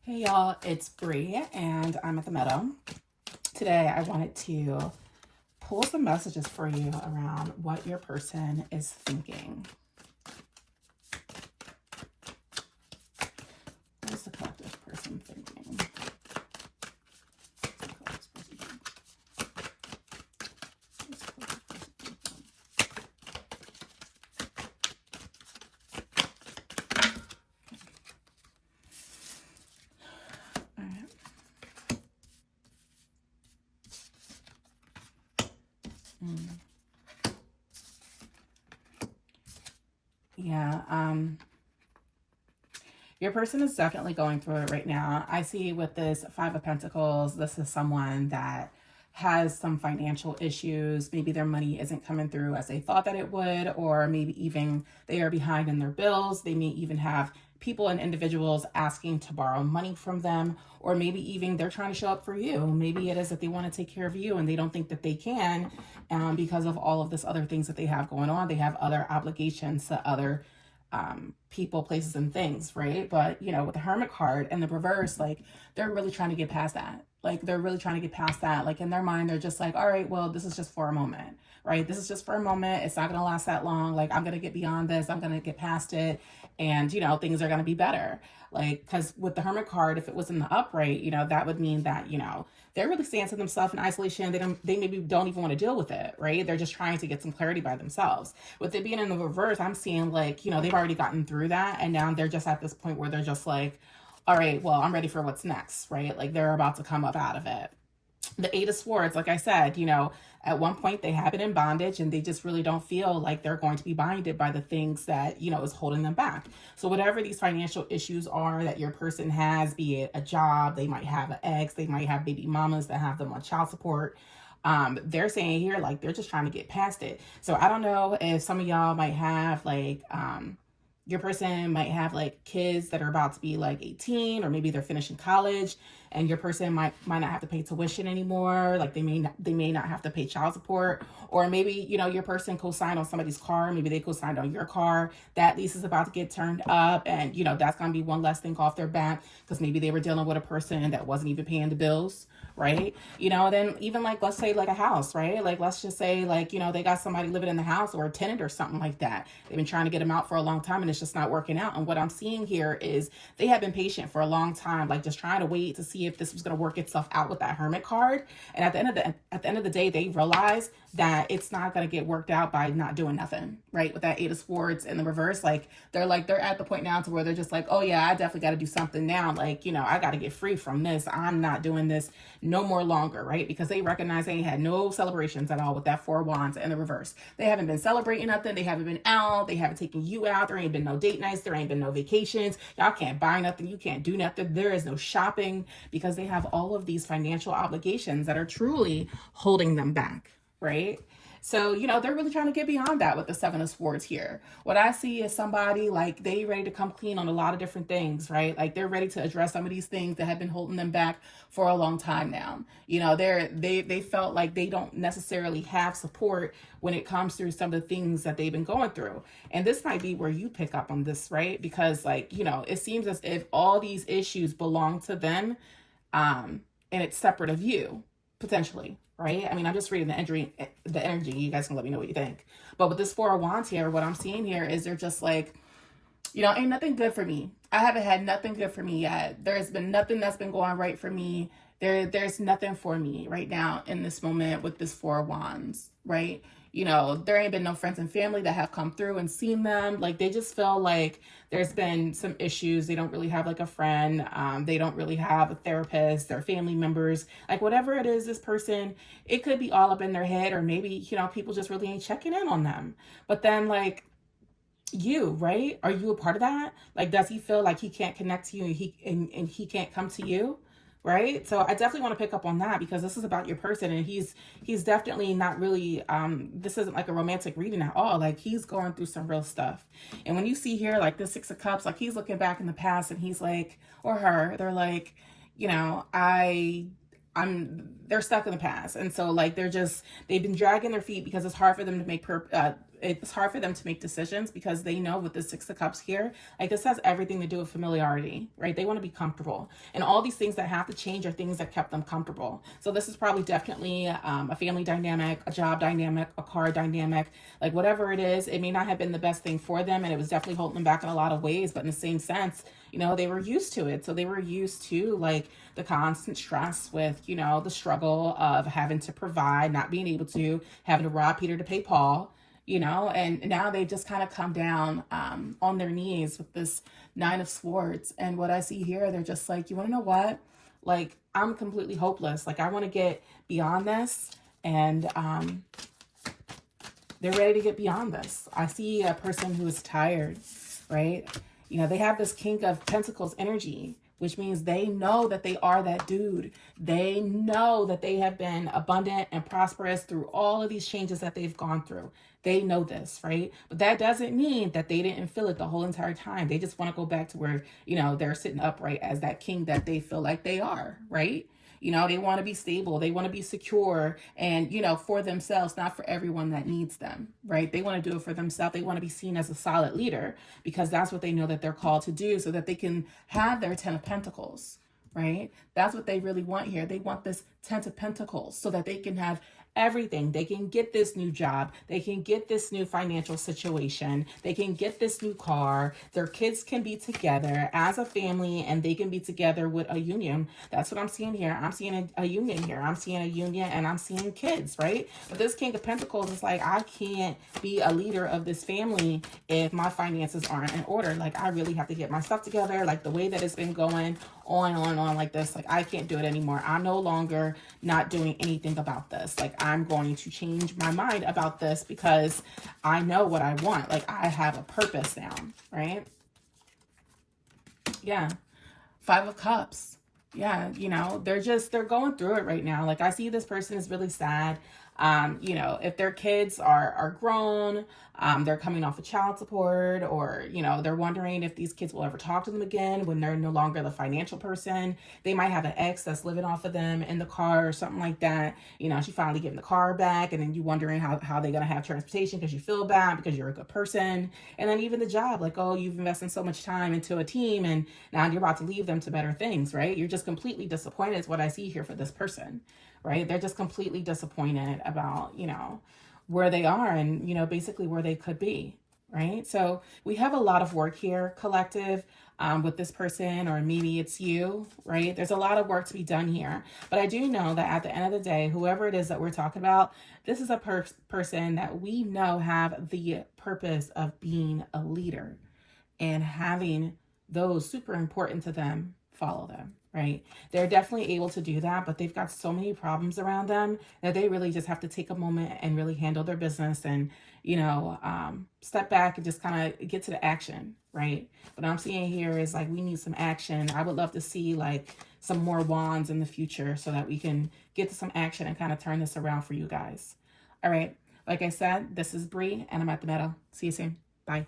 Hey y'all, it's Bree and I'm at the Meadow. Today I wanted to pull some messages for you around what your person is thinking. What is the collective person thinking? Yeah, your person is definitely going through it right now. I see with this Five of Pentacles, this is someone that has some financial issues. Maybe their money isn't coming through as they thought that it would, or maybe even they are behind in their bills. They may even have people and individuals asking to borrow money from them, or maybe even they're trying to show up for you. Maybe it is that they want to take care of you and they don't think that they can because of all of this other things that they have going on. They have other obligations to other people, places, and things, right? But with the Hermit card and the reverse, like they're really trying to get past that. Like they're really trying to get past that. Like in their mind, they're just like, all right, well, this is just for a moment, right? This is just for a moment. It's not going to last that long. Like I'm going to get beyond this. I'm going to get past it. And, things are going to be better. Like, because with the Hermit card, if it was in the upright, that would mean that, they're really staying to themselves in isolation. They maybe don't even want to deal with it, right? They're just trying to get some clarity by themselves. With it being in the reverse, I'm seeing like, they've already gotten through that. And now they're just at this point where they're just like, all right, well, I'm ready for what's next, right? Like they're about to come up out of it. The Eight of Swords, like I said, at one point they have it in bondage and they just really don't feel like they're going to be binded by the things that, is holding them back. So whatever these financial issues are that your person has, be it a job, they might have an ex, they might have baby mamas that have them on child support. They're saying here, like, they're just trying to get past it. So I don't know if some of y'all might have like, your person might have like kids that are about to be like 18, or maybe they're finishing college, and your person might not have to pay tuition anymore. Like they may not have to pay child support, or maybe your person co-signed on somebody's car. Maybe they co-signed on your car. That lease is about to get turned up, and that's gonna be one less thing off their back because maybe they were dealing with a person that wasn't even paying the bills, right? Then even like, let's say like a house, right? Like let's just say like they got somebody living in the house, or a tenant or something like that. They've been trying to get them out for a long time and it's just not working out. And what I'm seeing here is they have been patient for a long time, like just trying to wait to see if this was going to work itself out with that Hermit card. And at the end of the day, they realize that it's not going to get worked out by not doing nothing, right? With that Eight of Swords in the reverse, like they're at the point now to where they're just like, oh yeah, I definitely got to do something now. Like, I got to get free from this. I'm not doing this no more longer, right? Because they recognize they ain't had no celebrations at all with that Four of Wands in the reverse. They haven't been celebrating nothing. They haven't been out. They haven't taken you out. There ain't been no date nights. There ain't been no vacations. Y'all can't buy nothing. You can't do nothing. There is no shopping because they have all of these financial obligations that are truly holding them back, right? So, they're really trying to get beyond that with the Seven of Swords here. What I see is somebody like they ready to come clean on a lot of different things, right? Like they're ready to address some of these things that have been holding them back for a long time now. They felt like they don't necessarily have support when it comes through some of the things that they've been going through. And this might be where you pick up on this, right? Because like, it seems as if all these issues belong to them, and it's separate of you, potentially. Right? I mean, I'm just reading the energy. You guys can let me know what you think. But with this Four of Wands here, what I'm seeing here is they're just like, ain't nothing good for me. I haven't had nothing good for me yet. There's been nothing that's been going right for me. There's nothing for me right now in this moment with this Four of Wands, right? There ain't been no friends and family that have come through and seen them. Like they just feel like there's been some issues. They don't really have like a friend. They don't really have a therapist, their family members, like whatever it is, this person, it could be all up in their head, or maybe, people just really ain't checking in on them. But then like, you, right? Are you a part of that? Like, does he feel like he can't connect to you and he can't come to you? Right? So I definitely want to pick up on that because this is about your person, and he's definitely not really, this isn't like a romantic reading at all. Like he's going through some real stuff. And when you see here, like the Six of Cups, like he's looking back in the past and he's like, or her, they're like, they're stuck in the past. And so like, they've been dragging their feet because it's hard for them to make it's hard for them to make decisions because they know with the Six of Cups here, like this has everything to do with familiarity, right? They want to be comfortable. And all these things that have to change are things that kept them comfortable. So this is probably definitely a family dynamic, a job dynamic, a car dynamic, like whatever it is, it may not have been the best thing for them. And it was definitely holding them back in a lot of ways, but in the same sense, you know, they were used to it. So they were used to like the constant stress with, you know, the struggle of having to provide, not being able to, having to rob Peter to pay Paul, you know, and now they just kind of come down on their knees with this Nine of Swords. And what I see here, they're just like, you want to know what? Like, I'm completely hopeless. Like, I want to get beyond this. And they're ready to get beyond this. I see a person who is tired, right? You know, they have this King of Pentacles energy, which means they know that they are that dude. They know that they have been abundant and prosperous through all of these changes that they've gone through. They know this, right? But that doesn't mean that they didn't feel it the whole entire time. They just want to go back to where, you know, they're sitting upright as that king that they feel like they are, right? You know, they want to be stable. They want to be secure and, you know, for themselves, not for everyone that needs them, right? They want to do it for themselves. They want to be seen as a solid leader because that's what they know that they're called to do so that they can have their 10 of Pentacles, right? That's what they really want here. They want this 10 of Pentacles so that they can have everything. They can get this new job. They can get this new financial situation. They can get this new car. Their kids can be together as a family and they can be together with a union. That's what I'm seeing here. I'm seeing a union here. I'm seeing a union and I'm seeing kids, right? But this King of Pentacles is like, I can't be a leader of this family if my finances aren't in order. Like, I really have to get my stuff together. Like, the way that it's been going on like this, like, I can't do it anymore. I'm no longer not doing anything about this. Like, I'm going to change my mind about this because I know what I want. Like, I have a purpose now, right? Yeah. Five of Cups. Yeah, you know, they're going through it right now. Like, I see this person is really sad. You know, if their kids are grown, they're coming off of child support, or, you know, they're wondering if these kids will ever talk to them again when they're no longer the financial person. They might have an ex that's living off of them in the car or something like that. You know, she finally giving the car back, and then you wondering how they're going to have transportation because you feel bad because you're a good person. And then even the job, like, oh, you've invested so much time into a team and now you're about to leave them to better things, right? You're just completely disappointed is what I see here for this person, right? They're just completely disappointed about, you know, where they are and, you know, basically where they could be, right? So we have a lot of work here, collective, with this person, or maybe it's you, right? There's a lot of work to be done here. But I do know that at the end of the day, whoever it is that we're talking about, this is a person that we know have the purpose of being a leader and having those super important to them follow them, right? They're definitely able to do that, but they've got so many problems around them that they really just have to take a moment and really handle their business and, you know, step back and just kind of get to the action, right? What I'm seeing here is like, we need some action. I would love to see like some more wands in the future so that we can get to some action and kind of turn this around for you guys. All right. Like I said, this is Bree and I'm at the Meadow. See you soon. Bye.